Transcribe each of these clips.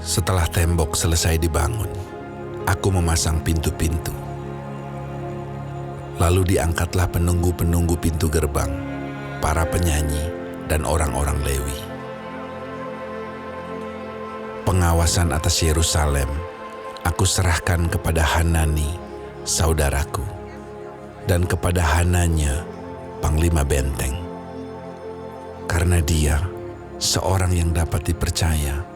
Setelah tembok selesai dibangun, aku memasang pintu-pintu. Lalu diangkatlah penunggu-penunggu pintu gerbang, para penyanyi, dan orang-orang Lewi. Pengawasan atas Yerusalem aku serahkan kepada Hanani, saudaraku, dan kepada Hananya, panglima benteng. Karena dia seorang yang dapat dipercaya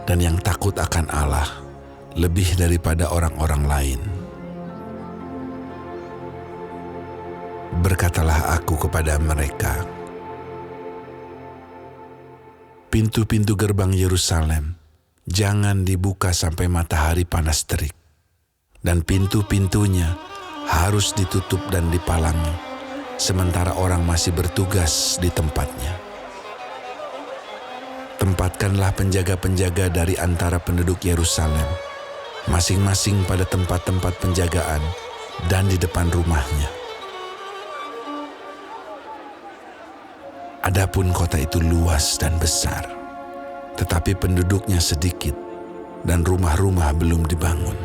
dan yang takut akan Allah lebih daripada orang-orang lain. Berkatalah aku kepada mereka, pintu-pintu gerbang Yerusalem jangan dibuka sampai matahari panas terik, dan pintu-pintunya harus ditutup dan dipalangi, sementara orang masih bertugas di tempatnya. Tempatkanlah penjaga-penjaga dari antara penduduk Yerusalem, masing-masing pada tempat-tempat penjagaan dan di depan rumahnya. Adapun kota itu luas dan besar, tetapi penduduknya sedikit dan rumah-rumah belum dibangun.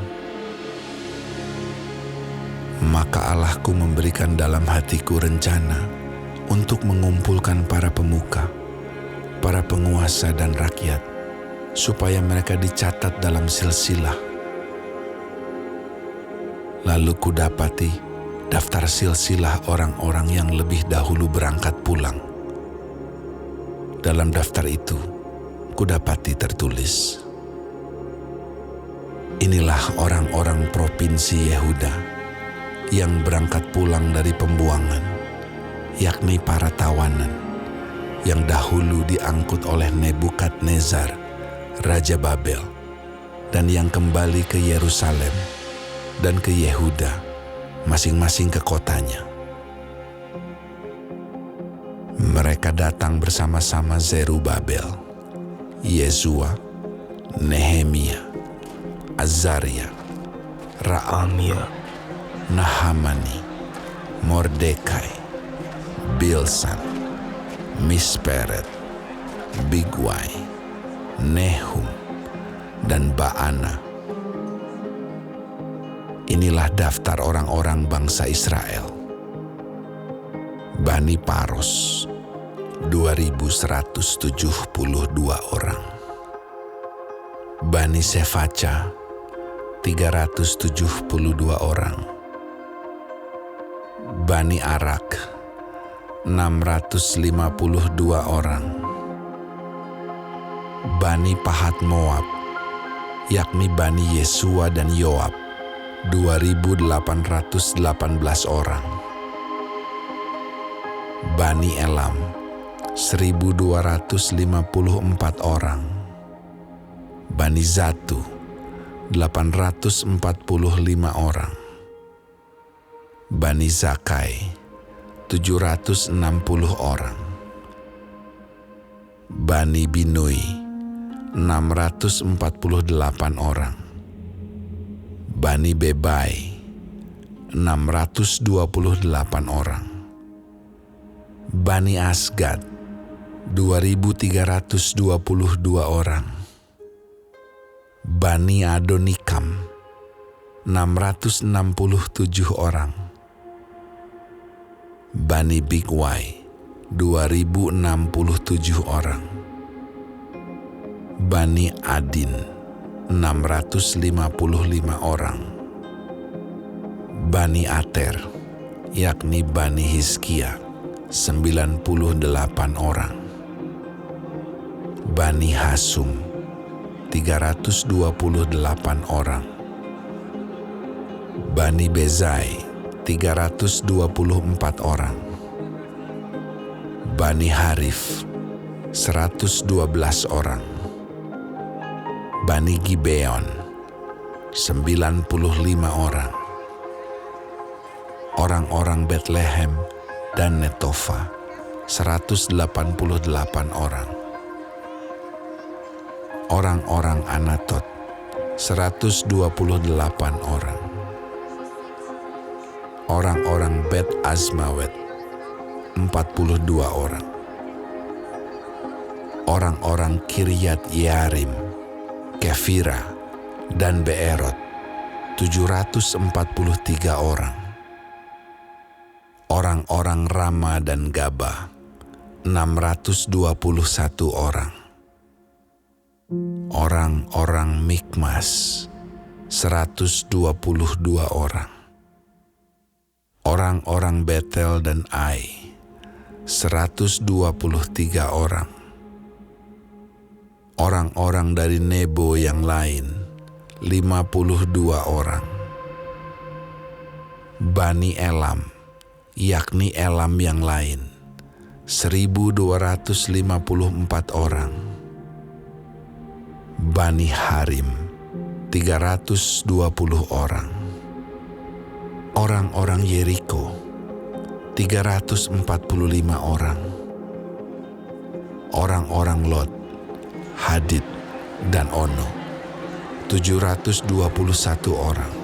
Maka Allahku memberikan dalam hatiku rencana untuk mengumpulkan para pemuka, para penguasa dan rakyat, supaya mereka dicatat dalam silsilah. Lalu kudapati daftar silsilah orang-orang yang lebih dahulu berangkat pulang. Dalam daftar itu, kudapati tertulis, inilah orang-orang provinsi Yehuda yang berangkat pulang dari pembuangan, yakni para tawanan yang dahulu diangkut oleh Nebukadnezar, Raja Babel, dan yang kembali ke Yerusalem dan ke Yehuda, masing-masing ke kotanya. Mereka datang bersama-sama Zerubabel, Yesua, Nehemia, Azaria, Raamia, Nahamani, Mordekai, Bilsan, Misperet, Bigwai, Nehum, dan Baana. Inilah daftar orang-orang bangsa Israel. Bani Paros 2.172 orang. Bani Sefaca 372 orang. Bani Arak 652 orang. Bani Pahat Moab, yakni Bani Yesua dan Yoab, 2.818 orang. Bani Elam 1.254 orang. Bani Zatu 845 orang. Bani Zakai 760 orang. Bani Binui 648 orang. Bani Bebai 628 orang. Bani Asgad 2.322 orang. Bani Adonikam 667 orang. Bani Bigwai 2.067 orang. Bani Adin 655 orang. Bani Ater, yakni Bani Hizkia, 98 orang. Bani Hasum 328 orang. Bani Bezai 324 orang. Bani Harif 112 orang. Bani Gibeon 95 orang. Orang-orang Betlehem dan Netofa 188 orang. Orang-orang Anatot 128 orang. Orang-orang Bet Azmawet 42 orang. Orang-orang Kiryat Yearim Kefira, dan Beerot 743 orang. Orang-orang Rama dan Gaba 621 orang. Orang-orang Mikmas 122 orang. Orang-orang Betel dan Ai 123 orang. Orang-orang dari Nebo yang lain 52 orang. Bani Elam, yakni Elam yang lain 1.254 orang. Bani Harim 320 orang. Orang-orang Yeriko 345 orang. Orang-orang Lot, Hadid, dan Ono 721 orang.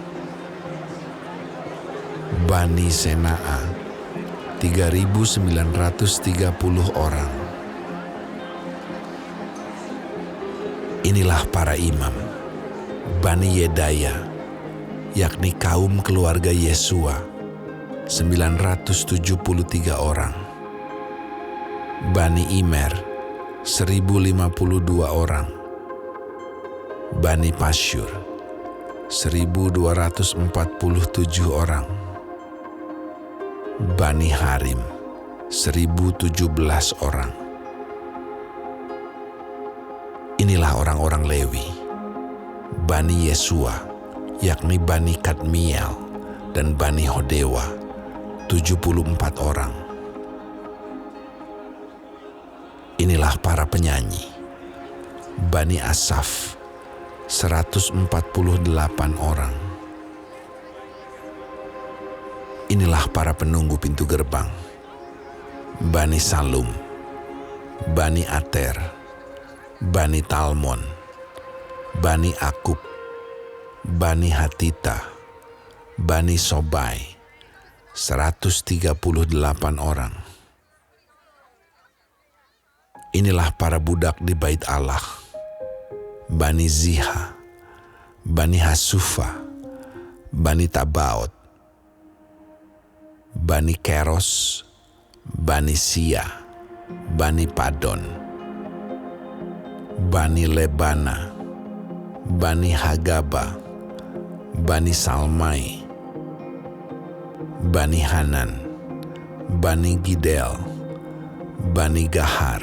Bani Senaa 3.930 orang. Inilah para imam Bani Yedaya, yakni kaum keluarga Yesua 973 orang. Bani Imer 1.052 orang. Bani Pasyur 1.247 orang. Bani Harim 1.017 orang. Inilah orang-orang Lewi, Bani Yesua, yakni Bani Kadmiel dan Bani Hodewa 74 orang. Inilah para penyanyi, Bani Asaf 148 orang. Inilah para penunggu pintu gerbang, Bani Salum, Bani Ater, Bani Talmon, Bani Akub, Bani Hatita, Bani Sobai 138 orang. Inilah para budak di bait Allah, Bani Ziha, Bani Hasufa, Bani Tabaot, Bani Keros, Bani Sia, Bani Padon, Bani Lebana, Bani Hagaba, Bani Salmai, Bani Hanan, Bani Gidel, Bani Gahar,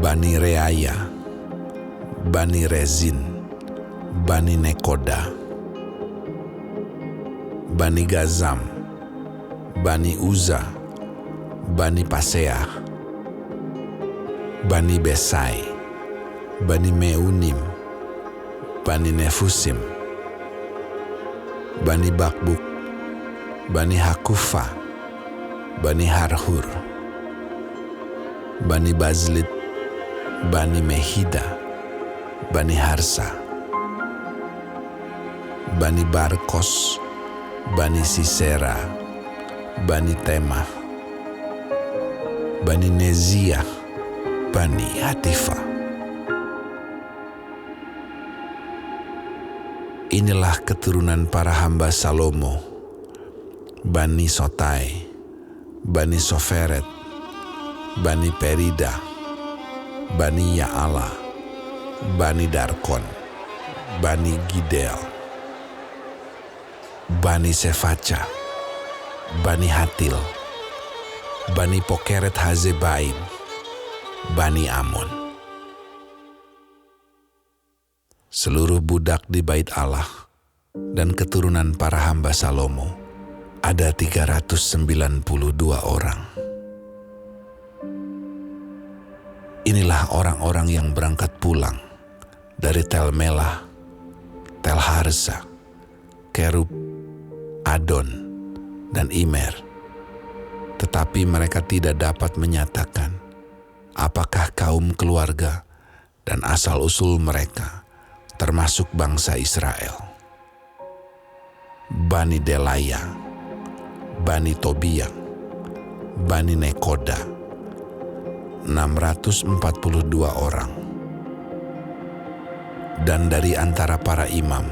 Bani Reaya, Bani Rezin, Bani Nekoda, Bani Gazam, Bani Uza, Bani Paseah, Bani Besai, Bani Meunim, Bani Nefusim, Bani Bakbuk, Bani Hakufa, Bani Harhur, Bani Bazlit, Bani Mehida, Bani Harsa, Bani Barkos, Bani Sisera, Bani Temah, Bani Neziah, Bani Hatifa. Inilah keturunan para hamba Salomo, Bani Sotai, Bani Soferet, Bani Perida, Bani Yaala, Bani Darkon, Bani Gidel, Bani Sefaca, Bani Hatil, Bani Pokeret Hazebaim, Bani Amon. Seluruh budak di bait Allah dan keturunan para hamba Salomo ada 392 orang. Inilah orang-orang yang berangkat pulang dari Tel Melah, Tel Harsa, Kerub, Adon, dan Imer. Tetapi mereka tidak dapat menyatakan apakah kaum keluarga dan asal-usul mereka termasuk bangsa Israel. Bani Delaya, Bani Tobiah, Bani Nekoda 642 orang. Dan dari antara para imam,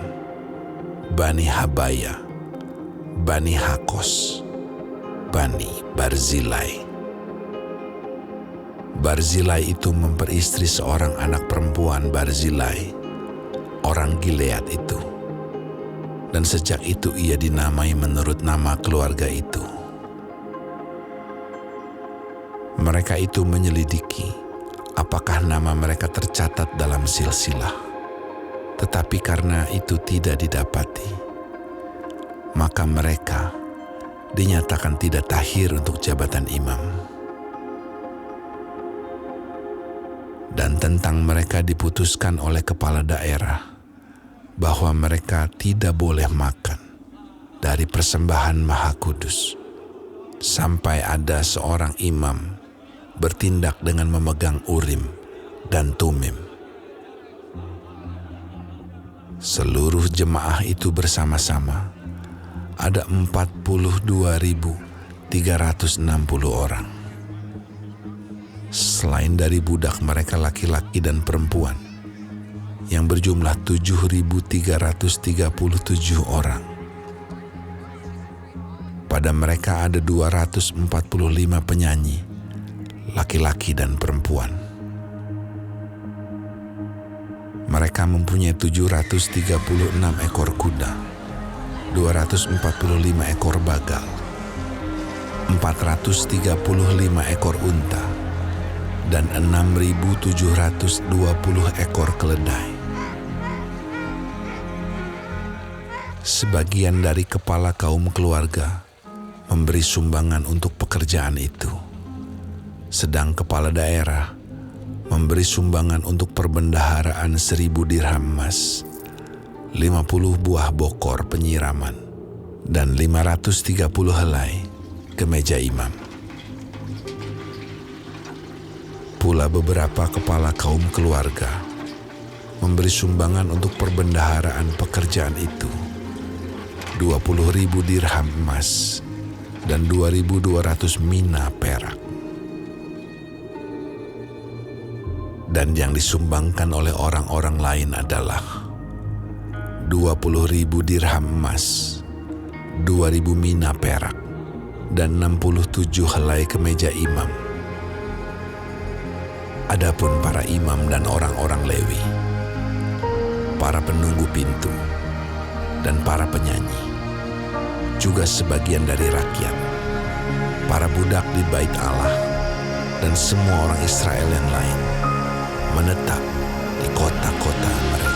Bani Habaya, Bani Hakos, Bani Barzilai. Barzilai itu memperistri seorang anak perempuan Barzilai, orang Gilead itu. Dan sejak itu ia dinamai menurut nama keluarga itu. Mereka itu menyelidiki apakah nama mereka tercatat dalam silsilah. Tetapi karena itu tidak didapati, maka mereka dinyatakan tidak tahir untuk jabatan imam. Dan tentang mereka diputuskan oleh kepala daerah bahwa mereka tidak boleh makan dari persembahan Maha Kudus sampai ada seorang imam bertindak dengan memegang Urim dan Tumim. Seluruh jemaah itu bersama-sama ada 42.360 orang. Selain dari budak mereka laki-laki dan perempuan yang berjumlah 7.337 orang. Pada mereka ada 245 penyanyi, laki-laki dan perempuan. Mereka mempunyai 736 ekor kuda, 245 ekor bagal, 435 ekor unta, dan 6.720 ekor keledai. Sebagian dari kepala kaum keluarga memberi sumbangan untuk pekerjaan itu, sedang kepala daerah memberi sumbangan untuk perbendaharaan 1.000 dirham emas, 50 buah bokor penyiraman, dan 530 helai kemeja imam. Pula beberapa kepala kaum keluarga memberi sumbangan untuk perbendaharaan pekerjaan itu, 20.000 dirham emas dan 2.200 mina perak. Dan yang disumbangkan oleh orang-orang lain adalah 20.000 dirham emas, 2.000 mina perak, dan 67 helai kemeja imam. Adapun para imam dan orang-orang Lewi, para penunggu pintu, dan para penyanyi, juga sebagian dari rakyat, para budak di Bait Allah, dan semua orang Israel yang lain, menetap di kota-kota mereka.